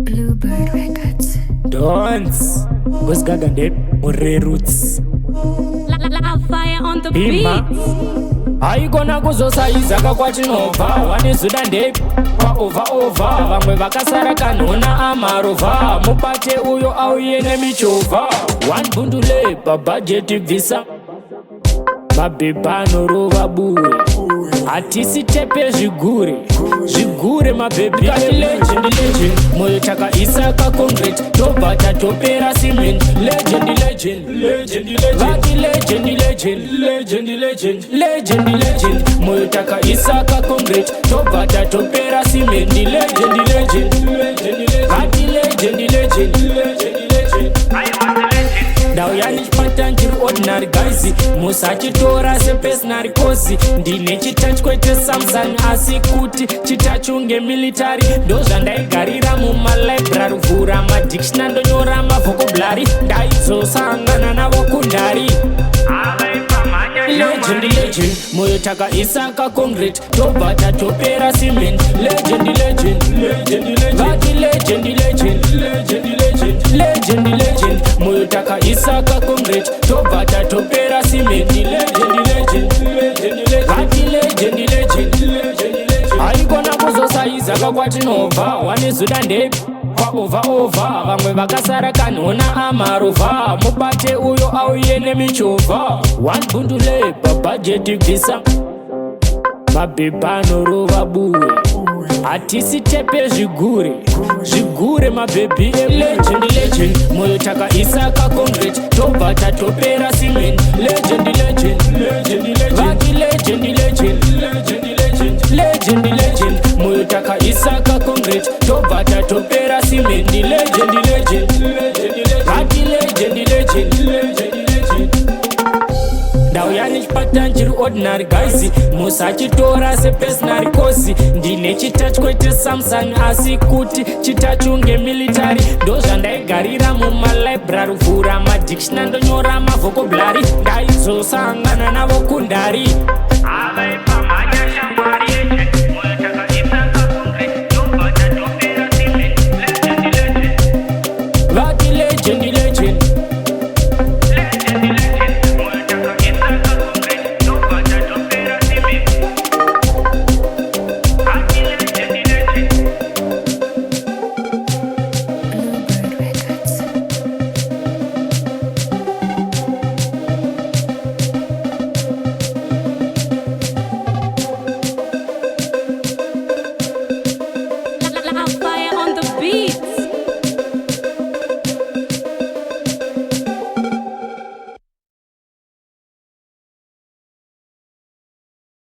Bluebirdrecodz. Dance. Wekwagaga-Legend. Roots. Luvfyah on the Bima. beat. Haigona kuzosaiza kakwatinobva wanezuda ndepi paovha vamwe vakasara kanhona amarovha mubate uyo auye nemichovha 1 bundule pabhajeti bvisa mabhebha anorova buwe hatisi tepe zvigure mabhebhi legend moyo takaisa kakongrate tobva tatopera cement legend vati legend moyo takaisa kakongrate tobva tatopera cement legend vati legend ndau yanichipata ndiri ordinary guys musachitora sepersonary kosi ndine chitachi kwete samsung asi kuti chitachunge military ndozvandaigarira mumalibrary vhura madictionary ndonyora mavhokoblary ndaizosangana navo kundari legend moyo takaisa kakongrate tobva tatopera cement legend vati legend moyo takaisa kakongrate tobva tatopera cement legend vati legend haigona kuzosaiza kakwatinobva wanezuda ndepi paovha vamwe vakasara kanhona amarovha mubate uyo auye nemichovha 1 bundule pabhajeti bvisa mabhebha anorova buwe hatisi tepe zvigure mabhebhi legend moyo takaisa kakongrate tobva tatopera cement legend vati legend moyo takaisa kakongrate tobva tatopera cement legend vati legend ndau yanichipata ndiri ordinary guys musachitora sepersonary kosi ndine chitachi kwete samsung asi kuti chitachunge military ndozvandaigarira mumalibrary vhura madictionary ndonyora mavhokoblary ndaizosangana navo kundari